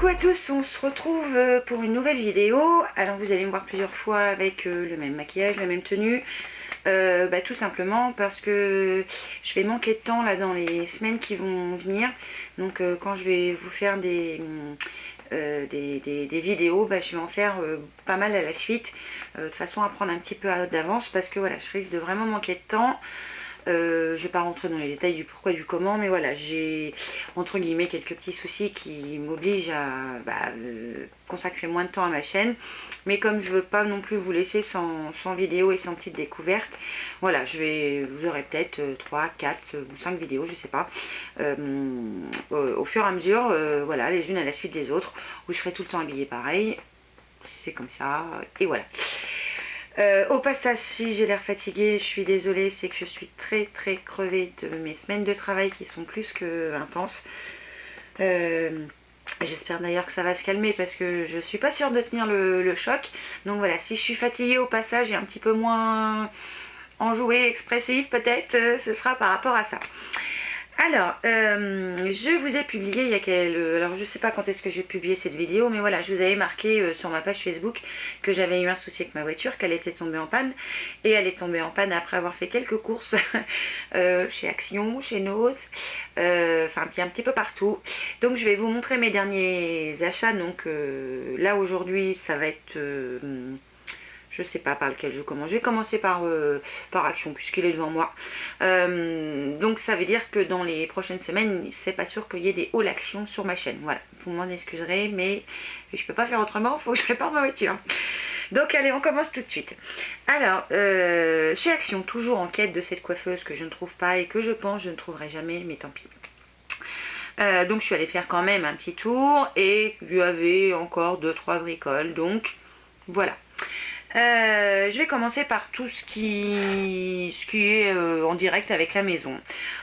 Coucou à tous, on se retrouve pour une nouvelle vidéo. Alors vous allez me voir plusieurs fois avec le même maquillage, la même tenue. Tout simplement parce que je vais manquer de temps là dans les semaines qui vont venir. Donc quand je vais vous faire des vidéos, je vais en faire pas mal à la suite. De façon à prendre un petit peu d'avance parce que voilà, je risque de vraiment manquer de temps. Je vais pas rentrer dans les détails du pourquoi du comment, mais voilà, j'ai entre guillemets quelques petits soucis qui m'obligent à consacrer moins de temps à ma chaîne, mais comme je veux pas non plus vous laisser sans vidéo et sans petite découverte, voilà, vous aurez peut-être 3, 4 ou 5 vidéos, je sais pas, au fur et à mesure, voilà, les unes à la suite des autres, où je serai tout le temps habillée pareil, c'est comme ça, et voilà. Au passage, si j'ai l'air fatiguée, je suis désolée, c'est que je suis très crevée de mes semaines de travail qui sont plus que intenses. J'espère d'ailleurs que ça va se calmer parce que je suis pas sûre de tenir le choc. Donc voilà, si je suis fatiguée au passage et un petit peu moins enjouée, expressive peut-être, ce sera par rapport à ça. Alors, je vous ai publié il y a alors je sais pas quand est-ce que j'ai publié cette vidéo, mais voilà, je vous avais marqué sur ma page Facebook que j'avais eu un souci avec ma voiture, qu'elle était tombée en panne, et elle est tombée en panne après avoir fait quelques courses chez Action, chez Nose, puis un petit peu partout. Donc je vais vous montrer mes derniers achats. Donc là aujourd'hui ça va être... je sais pas par lequel je commence. Je vais commencer par Action puisqu'il est devant moi. Donc ça veut dire que dans les prochaines semaines, c'est pas sûr qu'il y ait des hauls Action sur ma chaîne. Voilà, vous m'en excuserez, mais je peux pas faire autrement, il faut que je répare ma voiture. Donc allez, on commence tout de suite. Alors, chez Action, toujours en quête de cette coiffeuse que je ne trouve pas et que je pense je ne trouverai jamais, mais tant pis. Donc je suis allée faire quand même un petit tour et il y avait encore 2-3 bricoles, donc voilà. Je vais commencer par tout ce qui est en direct avec la maison.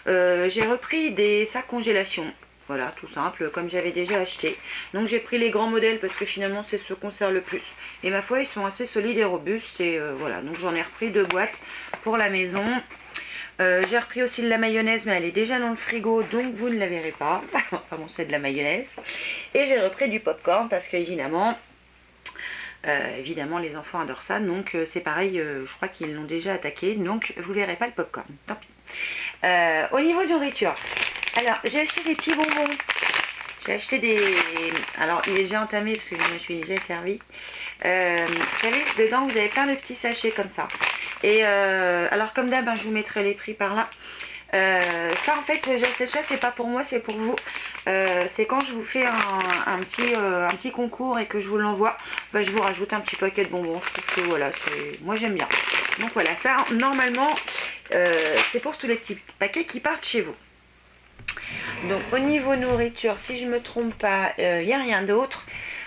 J'ai repris des sacs congélation. Voilà, tout simple, comme j'avais déjà acheté. Donc j'ai pris les grands modèles parce que finalement c'est ceux qu'on sert le plus. Et ma foi, ils sont assez solides et robustes. Et voilà, donc j'en ai repris 2 boîtes pour la maison. J'ai repris aussi de la mayonnaise, mais elle est déjà dans le frigo, donc vous ne la verrez pas. Enfin bon, c'est de la mayonnaise. Et j'ai repris du popcorn parce qu'évidemment... évidemment les enfants adorent ça, donc c'est pareil, je crois qu'ils l'ont déjà attaqué, donc vous verrez pas le popcorn, tant pis. Au niveau de nourriture, alors j'ai acheté des petits bonbons, j'ai acheté des... alors il est déjà entamé parce que je me suis déjà servi. Vous savez, dedans vous avez plein de petits sachets comme ça, et alors comme d'hab, je vous mettrai les prix par là. Ça en fait, j'achète ça, c'est pas pour moi, c'est pour vous. C'est quand je vous fais un petit concours et que je vous l'envoie, je vous rajoute un petit paquet de bonbons. Je trouve que voilà, moi j'aime bien. Donc voilà, ça normalement c'est pour tous les petits paquets qui partent chez vous. Donc au niveau nourriture, si je me trompe pas, il n'y a rien d'autre.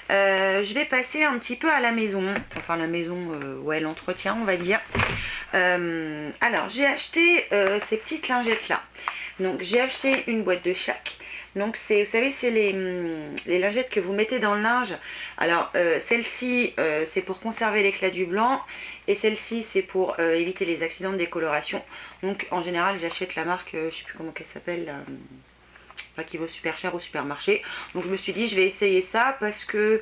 Je vais passer un petit peu à la maison, enfin la maison, ouais, l'entretien on va dire. Alors j'ai acheté ces petites lingettes là. Donc j'ai acheté une boîte de chaque. Donc c'est, vous savez, c'est les lingettes que vous mettez dans le linge. Alors celle-ci c'est pour conserver l'éclat du blanc, et celle-ci c'est pour éviter les accidents de décoloration. Donc en général j'achète la marque, je sais plus comment elle s'appelle, qui vaut super cher au supermarché. Donc je me suis dit je vais essayer ça parce que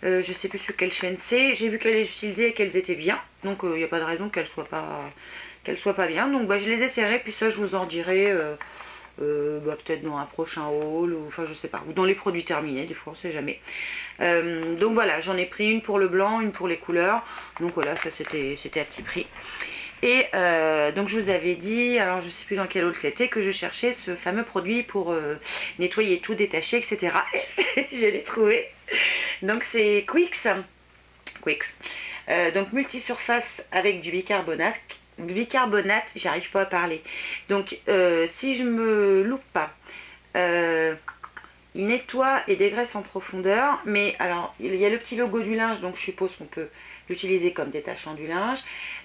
je sais plus sur quelle chaîne c'est. J'ai vu qu'elles les utilisaient et qu'elles étaient bien. Donc il n'y a pas de raison qu'elles soient pas bien. Donc je les essaierai, puis ça je vous en dirai peut-être dans un prochain haul, ou enfin je sais pas, ou dans les produits terminés, des fois on sait jamais. Donc voilà, j'en ai pris une pour le blanc, une pour les couleurs. Donc voilà, ça c'était à petit prix. Et donc je vous avais dit, alors je sais plus dans quel haul c'était, que je cherchais ce fameux produit pour nettoyer tout, détacher, etc. Je l'ai trouvé. Donc c'est Quix. Donc multisurface avec du bicarbonate, j'arrive pas à parler. Donc si je me loupe pas, il nettoie et dégraisse en profondeur, mais alors il y a le petit logo du linge, donc je suppose qu'on peut l'utiliser comme détachant du linge.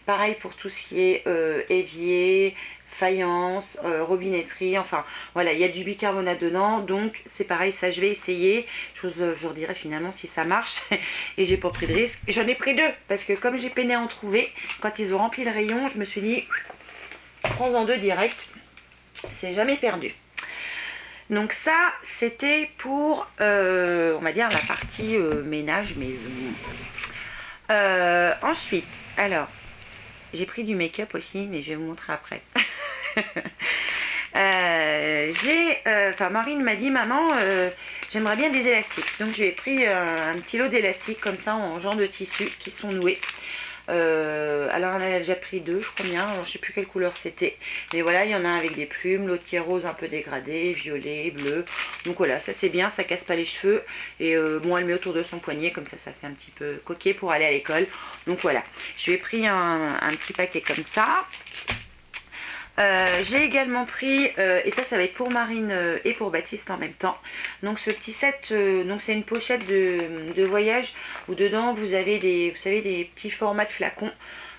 Pareil pour tout ce qui est évier, faïence, robinetterie, enfin voilà, il y a du bicarbonate dedans, donc c'est pareil, ça je vais essayer, je vous redirai finalement si ça marche. Et j'ai pas pris de risque, j'en ai pris 2 parce que comme j'ai peiné à en trouver, quand ils ont rempli le rayon, je me suis dit prends-en 2 direct, c'est jamais perdu. Donc ça, c'était pour, on va dire, la partie ménage maison. Ensuite, alors, j'ai pris du make-up aussi, mais je vais vous montrer après. Marine m'a dit, maman, j'aimerais bien des élastiques. Donc j'ai pris un petit lot d'élastiques comme ça, en genre de tissu, qui sont noués. Alors on a déjà pris deux, je crois bien, alors, je sais plus quelle couleur c'était, mais voilà, il y en a un avec des plumes, l'autre qui est rose un peu dégradé, violet, bleu, donc voilà, ça c'est bien, ça casse pas les cheveux, et bon, elle met autour de son poignet, comme ça fait un petit peu coquet pour aller à l'école, donc voilà, je lui ai pris un petit paquet comme ça. J'ai également pris, et ça va être pour Marine et pour Baptiste en même temps, donc ce petit set, donc c'est une pochette de voyage où dedans vous avez des, vous savez, des petits formats de flacons.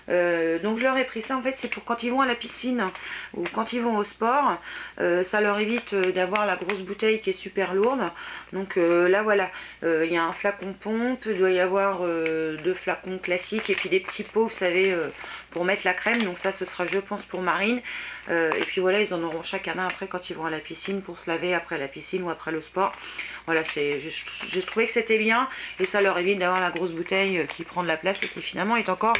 Donc je leur ai pris ça, en fait c'est pour quand ils vont à la piscine ou quand ils vont au sport, ça leur évite d'avoir la grosse bouteille qui est super lourde. Donc là voilà, il y a un flacon pompe, il doit y avoir deux flacons classiques et puis des petits pots, vous savez, pour mettre la crème. Donc ça ce sera, je pense, pour Marine, et puis voilà, ils en auront chacun un après quand ils vont à la piscine pour se laver après la piscine ou après le sport. Voilà, j'ai trouvé que c'était bien et ça leur évite d'avoir la grosse bouteille qui prend de la place et qui finalement est encore,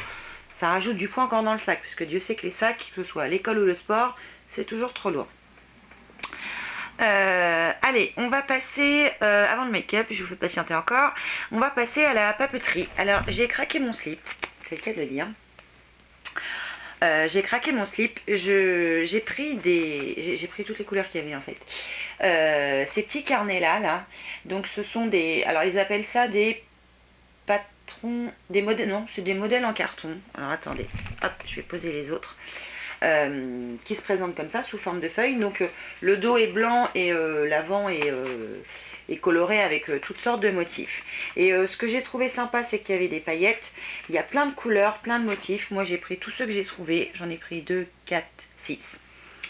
ça rajoute du poids encore dans le sac, puisque Dieu sait que les sacs, que ce soit à l'école ou le sport, c'est toujours trop lourd. Allez, on va passer, avant le make-up, je vous fais patienter encore, on va passer à la papeterie. Alors, j'ai craqué mon slip, c'est le cas de le dire. J'ai craqué mon slip, j'ai pris toutes les couleurs qu'il y avait en fait. Ces petits carnets là, donc ce sont des, alors ils appellent ça des patrons, des modèles, non, c'est des modèles en carton. Alors attendez, hop, je vais poser les autres. Qui se présentent comme ça sous forme de feuilles. Donc le dos est blanc et l'avant est coloré avec toutes sortes de motifs. Et ce que j'ai trouvé sympa, c'est qu'il y avait des paillettes. Il y a plein de couleurs, plein de motifs. Moi j'ai pris tous ceux que j'ai trouvés. J'en ai pris 2, 4, 6.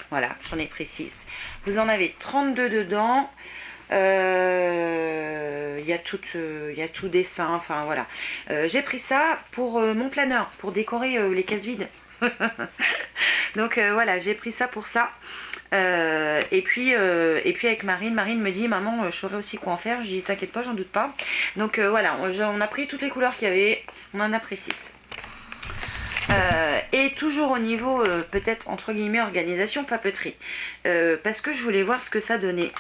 Voilà, j'en ai pris 6. Vous en avez 32 dedans. Il y a tout dessin, enfin voilà. J'ai pris ça pour mon planeur, pour décorer les cases vides. Donc voilà, j'ai pris ça pour ça. Et puis avec Marine me dit, maman, je saurais aussi quoi en faire. Je dis, t'inquiète pas, j'en doute pas. Donc voilà, on a pris toutes les couleurs qu'il y avait, on en a pris 6. Et toujours au niveau peut-être entre guillemets organisation papeterie, parce que je voulais voir ce que ça donnait.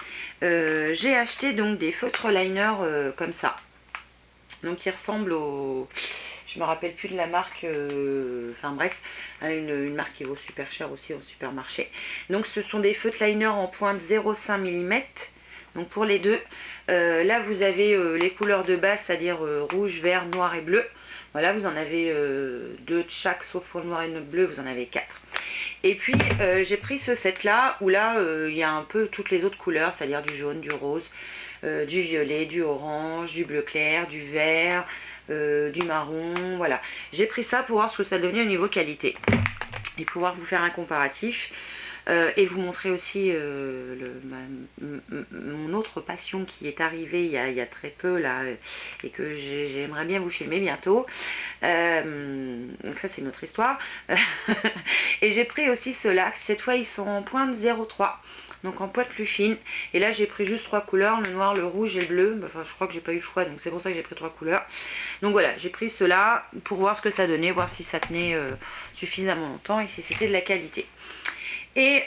J'ai acheté donc des feutres liner comme ça, donc qui ressemblent au, je me rappelle plus de la marque, enfin bref, une marque qui vaut super cher aussi au supermarché. Donc ce sont des feutres liner en pointe 0,5 mm, donc pour les deux. Là vous avez les couleurs de base, c'est-à-dire rouge, vert, noir et bleu. Voilà, vous en avez 2 de chaque, sauf pour le noir et le bleu, vous en avez 4. Et puis j'ai pris ce set là, où là il y a un peu toutes les autres couleurs, c'est-à-dire du jaune, du rose, du violet, du orange, du bleu clair, du vert, du marron, voilà. J'ai pris ça pour voir ce que ça donnait au niveau qualité et pouvoir vous faire un comparatif. Et vous montrer aussi mon autre passion qui est arrivée il y a très peu là, et que j'aimerais bien vous filmer bientôt. Donc ça c'est une autre histoire. Et j'ai pris aussi ceux-là, cette fois ils sont en pointe 0,3, donc en pointe plus fine. Et là j'ai pris juste 3 couleurs, le noir, le rouge et le bleu. Enfin je crois que j'ai pas eu le choix, donc c'est pour ça que j'ai pris 3 couleurs. Donc voilà, j'ai pris ceux-là pour voir ce que ça donnait, voir si ça tenait suffisamment longtemps et si c'était de la qualité. Et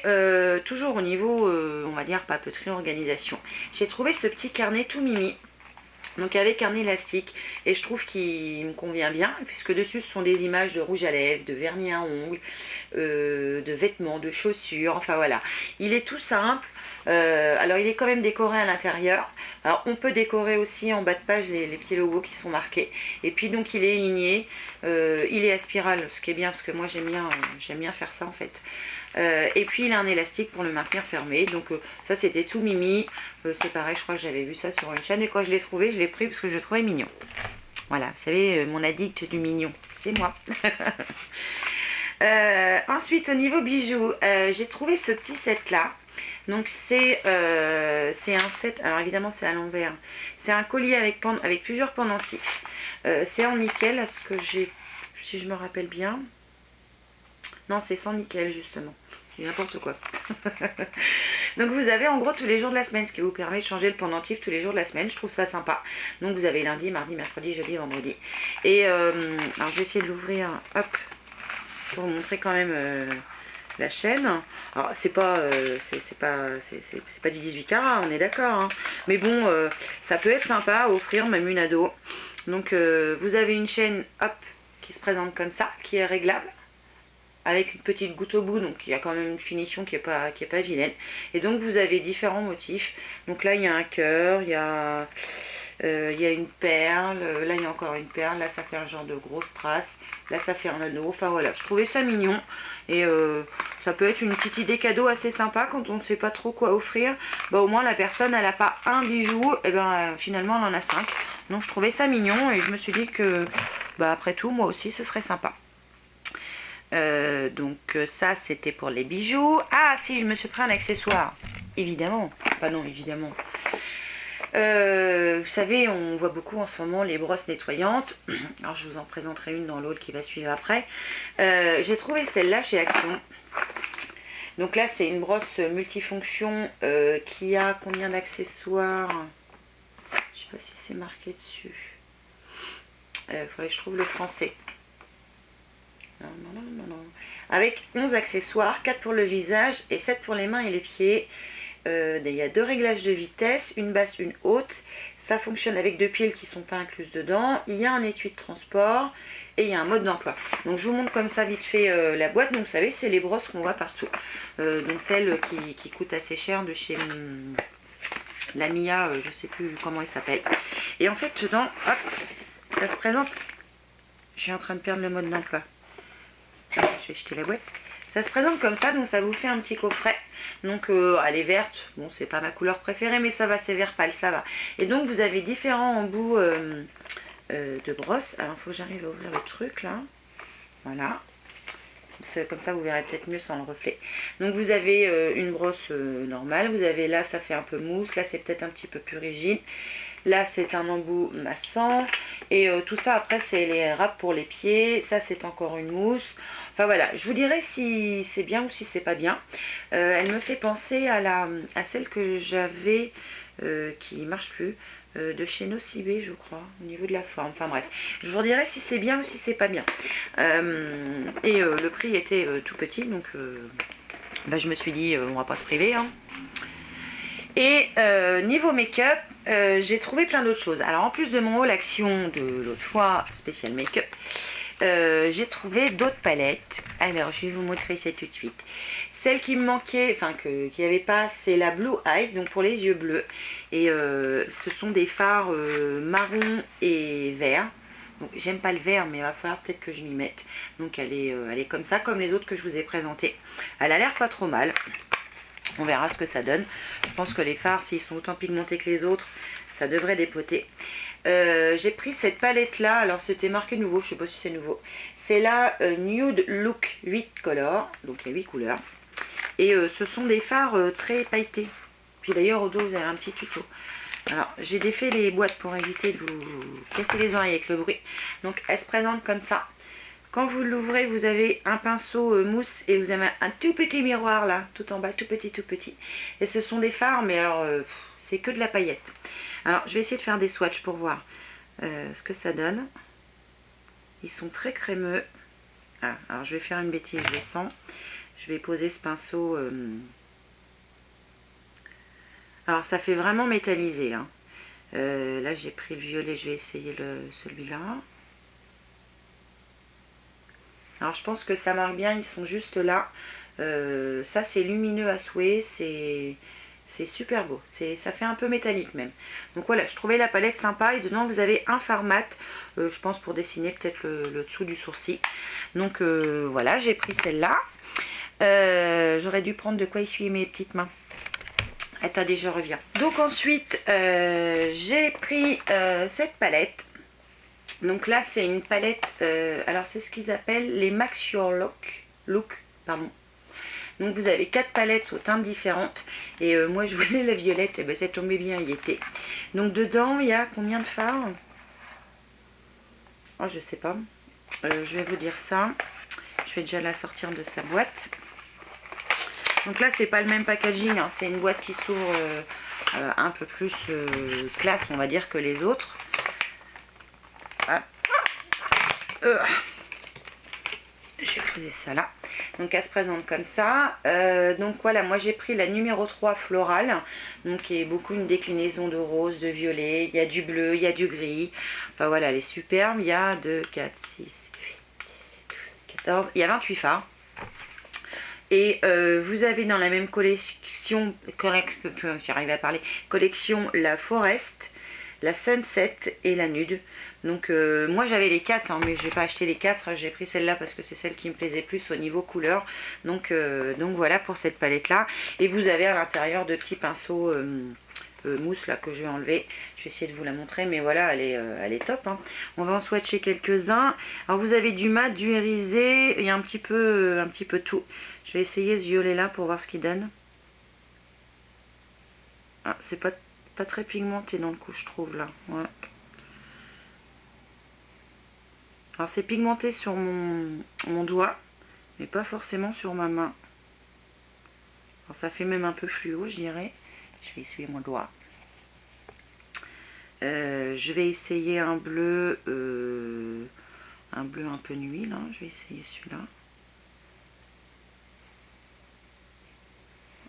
toujours au niveau, on va dire, papeterie, organisation, j'ai trouvé ce petit carnet tout mimi, donc avec un élastique, et je trouve qu'il me convient bien, puisque dessus ce sont des images de rouge à lèvres, de vernis à ongles, de vêtements, de chaussures, enfin voilà. Il est tout simple. Alors il est quand même décoré à l'intérieur. Alors on peut décorer aussi en bas de page les petits logos qui sont marqués. Et puis donc il est ligné, il est à spirale, ce qui est bien parce que moi j'aime bien faire ça en fait. Et puis il a un élastique pour le maintenir fermé. Donc ça c'était tout mimi. C'est pareil, je crois que j'avais vu ça sur une chaîne et quand je l'ai trouvé, je l'ai pris parce que je le trouvais mignon. Voilà, vous savez, mon addict du mignon, c'est moi. Ensuite au niveau bijoux, j'ai trouvé ce petit set là. Donc c'est un set, alors évidemment c'est à l'envers, c'est un collier avec plusieurs pendentifs. C'est en nickel, à ce que j'ai, si je me rappelle bien. Non, c'est sans nickel justement, c'est n'importe quoi. Donc vous avez en gros tous les jours de la semaine, ce qui vous permet de changer le pendentif tous les jours de la semaine. Je trouve ça sympa. Donc vous avez lundi, mardi, mercredi, jeudi, vendredi. Et alors je vais essayer de l'ouvrir, hop, pour vous montrer quand même la chaîne. Alors c'est pas du 18 carats, on est d'accord, hein. Mais bon, ça peut être sympa à offrir, même une ado. Donc vous avez une chaîne, hop, qui se présente comme ça, qui est réglable, avec une petite goutte au bout, donc il y a quand même une finition qui est pas vilaine. Et donc vous avez différents motifs. Donc là il y a un cœur, il y a une perle, là il y a encore une perle, là ça fait un genre de grosse trace, là ça fait un anneau. Enfin voilà, je trouvais ça mignon et ça peut être une petite idée cadeau assez sympa quand on ne sait pas trop quoi offrir. Bah au moins la personne elle n'a pas un bijou, et ben finalement elle en a 5. Donc je trouvais ça mignon et je me suis dit que bah après tout moi aussi ce serait sympa. Donc ça c'était pour les bijoux. Ah si, je me suis pris un accessoire, évidemment, enfin non évidemment. Vous savez, on voit beaucoup en ce moment les brosses nettoyantes. Alors je vous en présenterai une dans l'autre qui va suivre après. J'ai trouvé celle-là chez Action. Donc là c'est une brosse multifonction qui a combien d'accessoires? Je sais pas si c'est marqué dessus. Faudrait que je trouve le français. Non. Avec 11 accessoires, 4 pour le visage et 7 pour les mains et les pieds. Il y a 2 réglages de vitesse, une basse, une haute. Ça fonctionne avec 2 piles qui ne sont pas incluses dedans. Il y a un étui de transport et il y a un mode d'emploi. Donc je vous montre comme ça vite fait la boîte. Donc vous savez, c'est les brosses qu'on voit partout. Donc celle qui coûte assez cher de chez la Mia, je ne sais plus comment elle s'appelle. Et en fait dedans, hop, ça se présente. Je suis en train de perdre le mode d'emploi. Je vais jeter la boîte. Ça se présente comme ça, donc ça vous fait un petit coffret. Donc elle est verte, bon c'est pas ma couleur préférée, mais ça va, c'est vert pâle, ça va. Et donc vous avez différents embouts de brosse. Alors il faut que j'arrive à ouvrir le truc là. Voilà. Comme ça vous verrez peut-être mieux sans le reflet. Donc vous avez une brosse normale, vous avez là ça fait un peu mousse, là c'est peut-être un petit peu plus rigide. Là c'est un embout massant et tout ça après c'est les râpes pour les pieds, ça c'est encore une mousse. Enfin voilà, je vous dirai si c'est bien ou si c'est pas bien. Elle me fait penser à celle que j'avais qui marche plus, de chez Nocibé je crois, au niveau de la forme. Enfin bref, je vous dirai si c'est bien ou si c'est pas bien. Et le prix était tout petit, donc bah, je me suis dit on va pas se priver, hein. Et niveau make-up, j'ai trouvé plein d'autres choses. Alors en plus de mon haul action de l'autre fois, spécial make-up, j'ai trouvé d'autres palettes. Alors je vais vous montrer ça tout de suite. Celle qui me manquait, enfin qu'il n'y avait pas, c'est la Blue Eyes, donc pour les yeux bleus. Et ce sont des fards marron et vert. Donc j'aime pas le vert, mais il va falloir peut-être que je m'y mette. Donc elle est comme ça, comme les autres que je vous ai présentées. Elle a l'air pas trop mal. On verra ce que ça donne. Je pense que les fards, s'ils sont autant pigmentés que les autres, ça devrait dépoter. J'ai pris cette palette là, alors c'était marqué nouveau, je sais pas si c'est nouveau. C'est la Nude Look 8 Color, donc il y a 8 couleurs. Et ce sont des fards très pailletés. Puis d'ailleurs au dos vous avez un petit tuto. Alors j'ai défait les boîtes pour éviter de vous casser les oreilles avec le bruit. Donc elle se présente comme ça. Quand vous l'ouvrez, vous avez un pinceau mousse et vous avez un tout petit miroir là, tout en bas, tout petit. Et ce sont des fards, mais alors c'est que de la paillette. Alors je vais essayer de faire des swatchs pour voir ce que ça donne. Ils sont très crémeux. Ah, alors je vais faire une bêtise, je le sens. Je vais poser ce pinceau. Alors ça fait vraiment métallisé, hein. Là j'ai pris le violet, je vais essayer celui-là. Alors je pense que ça marque bien, ils sont juste là. Ça c'est lumineux à souhait, c'est super beau. Ça fait un peu métallique même. Donc voilà, je trouvais la palette sympa et dedans vous avez un fard mat. Je pense pour dessiner peut-être le dessous du sourcil. Donc voilà, j'ai pris celle-là. J'aurais dû prendre de quoi essuyer mes petites mains. Attendez, je reviens. Donc ensuite, j'ai pris cette palette. Donc là, c'est une palette, alors c'est ce qu'ils appellent les Max Your Look, pardon. Donc vous avez 4 palettes aux teintes différentes. Et moi, je voulais la violette, et ben ça tombait bien, il y était. Donc dedans, il y a combien de fards? Oh, je sais pas. Je vais vous dire ça. Je vais déjà la sortir de sa boîte. Donc là c'est pas le même packaging, hein, c'est une boîte qui s'ouvre un peu plus classe on va dire que les autres. Ah. Je vais poser ça là. Donc elle se présente comme ça. Donc voilà, moi j'ai pris la numéro 3 florale. Donc qui est beaucoup une déclinaison de rose, de violet. Il y a du bleu, il y a du gris. Enfin voilà, elle est superbe. Il y a 2, 4, 6, 8, 14. Il y a 28 fards. Et vous avez dans la même collection, j'arrive à parler, collection la Forest, la Sunset et la Nude. Donc moi j'avais les 4 hein, mais je n'ai pas acheté les 4, j'ai pris celle-là parce que c'est celle qui me plaisait plus au niveau couleur. Donc voilà pour cette palette là. Et vous avez à l'intérieur de petits pinceaux mousse là que je vais enlever. Je vais essayer de vous la montrer mais voilà elle est top. Hein. On va en swatcher quelques-uns. Alors vous avez du mat, du irisé, il y a un petit peu tout. Je vais essayer ce violet là pour voir ce qu'il donne. Ah c'est pas très pigmenté dans le coup je trouve là. Ouais. Alors c'est pigmenté sur mon doigt, mais pas forcément sur ma main. Alors ça fait même un peu fluo, je dirais. Je vais essuyer mon doigt. Je vais essayer un bleu un peu nuit, là. Je vais essayer celui-là.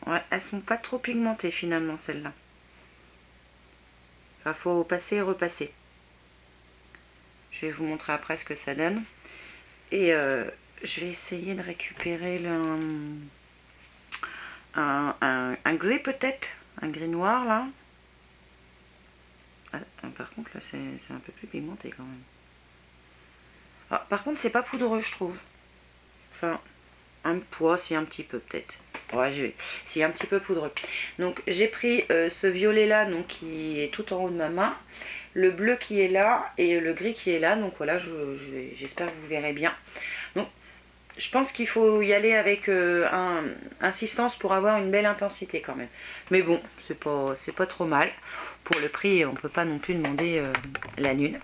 Ouais, elles sont pas trop pigmentées finalement, celles-là. Enfin, faut passer et repasser. Je vais vous montrer après ce que ça donne. Et je vais essayer de récupérer un gris peut-être. Un gris noir là. Ah, par contre là c'est un peu plus pigmenté quand même. Ah, par contre c'est pas poudreux je trouve. Enfin un poids si un petit peu peut-être. Ouais c'est un petit peu poudreux. Donc j'ai pris ce violet là donc qui est tout en haut de ma main. Le bleu qui est là et le gris qui est là. Donc voilà, j'espère que vous verrez bien. Donc je pense qu'il faut y aller avec insistance pour avoir une belle intensité quand même. Mais bon, c'est pas trop mal. Pour le prix, on ne peut pas non plus demander la lune.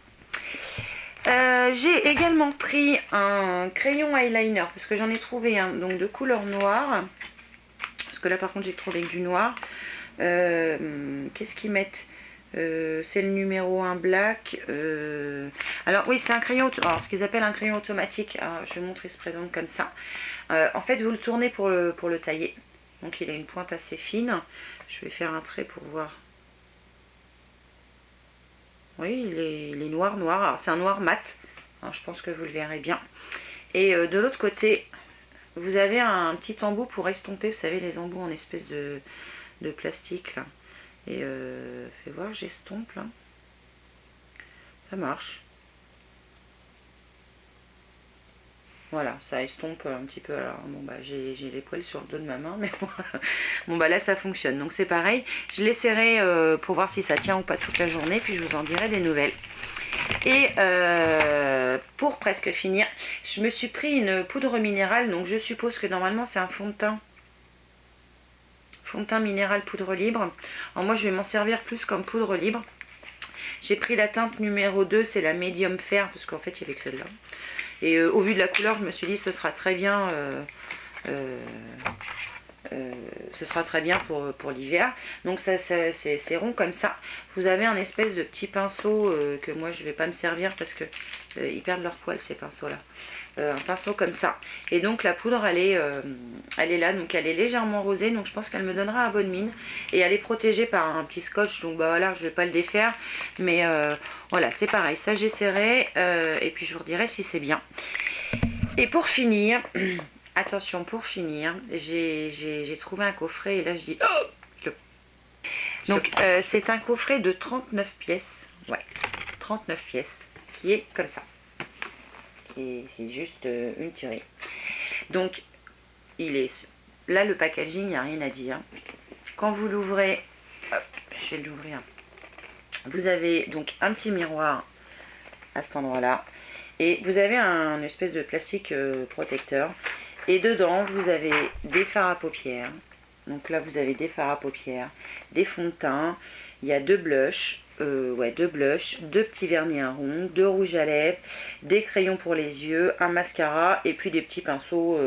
J'ai également pris un crayon eyeliner parce que j'en ai trouvé un donc de couleur noire. Parce que là par contre j'ai trouvé que du noir. Qu'est-ce qu'ils mettent? C'est le numéro 1 black. Alors oui c'est un crayon, alors, ce qu'ils appellent un crayon automatique. Alors, je vais vous montrer, il se présente comme ça. En fait vous le tournez pour le tailler. Donc il a une pointe assez fine. Je vais faire un trait pour voir. Oui il est noir. Alors c'est un noir mat. Alors, je pense que vous le verrez bien. Et de l'autre côté vous avez un petit embout pour estomper. Vous savez les embouts en espèce de plastique là. Et fais voir, j'estompe là. Ça marche. Voilà, ça estompe un petit peu. Alors bon bah j'ai les poils sur le dos de ma main, mais bon bah là ça fonctionne. Donc c'est pareil. Je l'essaierai pour voir si ça tient ou pas toute la journée, puis je vous en dirai des nouvelles. Et pour presque finir, je me suis pris une poudre minérale. Donc je suppose que normalement c'est un fond de teint. Fond de teint minéral poudre libre. Alors moi je vais m'en servir plus comme poudre libre. J'ai pris la teinte numéro 2, c'est la médium fer, parce qu'en fait il y avait que celle-là. Et au vu de la couleur, je me suis dit ce sera très bien pour l'hiver. Donc ça c'est rond comme ça. Vous avez un espèce de petit pinceau que moi je vais pas me servir parce que ils perdent leur poil ces pinceaux là. Un pinceau comme ça. Et donc la poudre elle est là, donc elle est légèrement rosée, donc je pense qu'elle me donnera à bonne mine. Et elle est protégée par un petit scotch, donc bah voilà, je vais pas le défaire. Mais voilà, c'est pareil, ça j'essaierai et puis je vous redirai si c'est bien. Et pour finir, attention, pour finir, j'ai trouvé un coffret et là je dis oh, donc c'est un coffret de 39 pièces. Ouais, 39 pièces qui est comme ça. C'est juste une tirée. Donc il est là, le packaging, il n'y a rien à dire. Quand vous l'ouvrez, je vais l'ouvrir. Vous avez donc un petit miroir à cet endroit là et vous avez un espèce de plastique protecteur et dedans vous avez des fards à paupières. Donc là vous avez des fards à paupières, des fonds de teint, il y a deux blushs, deux petits vernis à ronds, deux rouges à lèvres, des crayons pour les yeux, un mascara et puis des petits pinceaux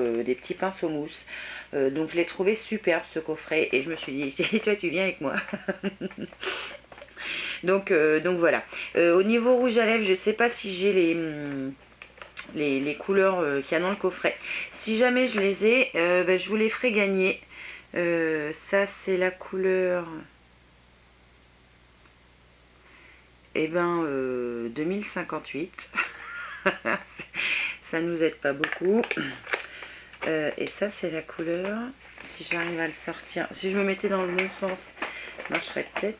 mousse. Donc je l'ai trouvé superbe ce coffret et je me suis dit, toi tu viens avec moi. Donc voilà. Au niveau rouge à lèvres, je sais pas si j'ai les couleurs qu'il y a dans le coffret. Si jamais je les ai, ben, je vous les ferai gagner. Ça c'est la couleur... Eh ben 2058. Ça nous aide pas beaucoup. Et ça c'est la couleur. Si j'arrive à le sortir, si je me mettais dans le bon sens, marcherait peut-être.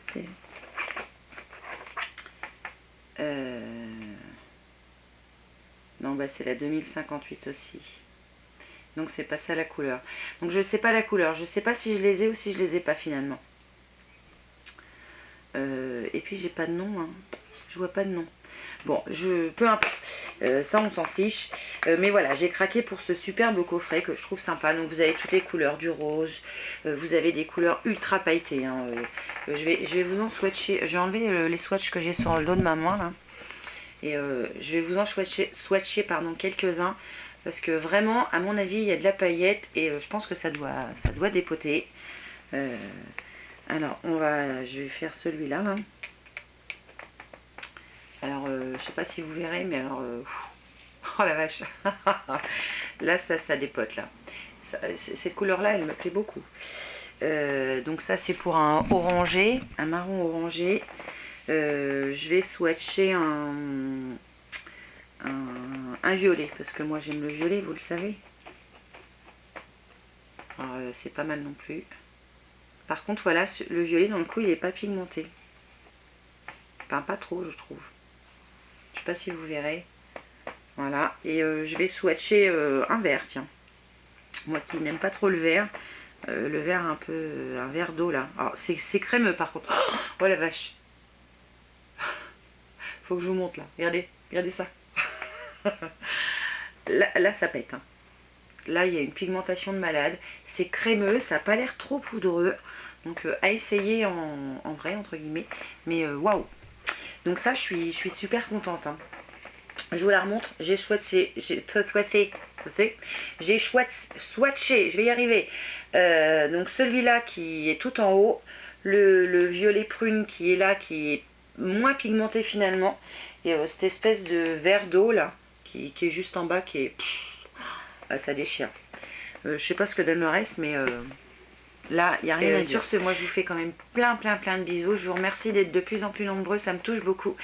Non, bah c'est la 2058 aussi. Donc c'est pas ça la couleur. Donc je sais pas la couleur. Je sais pas si je les ai ou si je les ai pas finalement. Et puis j'ai pas de nom. Hein. Je vois pas de nom. Bon, peu importe. Ça on s'en fiche. Mais voilà, j'ai craqué pour ce superbe coffret que je trouve sympa. Donc vous avez toutes les couleurs du rose. Vous avez des couleurs ultra pailletées. Hein. Je vais vous en swatcher. J'ai enlevé les swatchs que j'ai sur le dos de ma main là. Et je vais vous en swatcher pardon, quelques-uns. Parce que vraiment, à mon avis, il y a de la paillette. Et je pense que ça doit dépoter. Alors, je vais faire celui-là. Là. Alors, je sais pas si vous verrez, mais alors... oh la vache. Là, ça dépote, là. Cette couleur-là, elle me plaît beaucoup. Donc ça, c'est pour un orangé, un marron orangé. Je vais swatcher un violet, parce que moi, j'aime le violet, vous le savez. Alors, c'est pas mal non plus. Par contre, voilà, le violet, dans le coup, il n'est pas pigmenté. Enfin, pas trop, je trouve. Je sais pas si vous verrez. Voilà. Et je vais swatcher un vert, tiens. Moi qui n'aime pas trop le vert. Le vert un peu... un vert d'eau, là. Alors, c'est crémeux, par contre. Oh, la vache. Faut que je vous montre, là. Regardez. Regardez ça. Là, ça pète. Hein. Là, il y a une pigmentation de malade. C'est crémeux. Ça n'a pas l'air trop poudreux. Donc, à essayer en vrai, entre guillemets. Mais, waouh. Donc ça, je suis super contente. Hein. Je vous la remontre. J'ai swatché, je vais y arriver. Donc celui-là qui est tout en haut, le violet prune qui est là, qui est moins pigmenté finalement, et cette espèce de vert d'eau là, qui est juste en bas, qui est... ça déchire. Je sais pas ce que donne le reste, mais... là, il n'y a rien à dire. Sur ce, moi je vous fais quand même plein de bisous. Je vous remercie d'être de plus en plus nombreux, ça me touche beaucoup.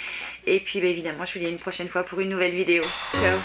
Et puis bah, évidemment, je vous dis à une prochaine fois pour une nouvelle vidéo. Ciao.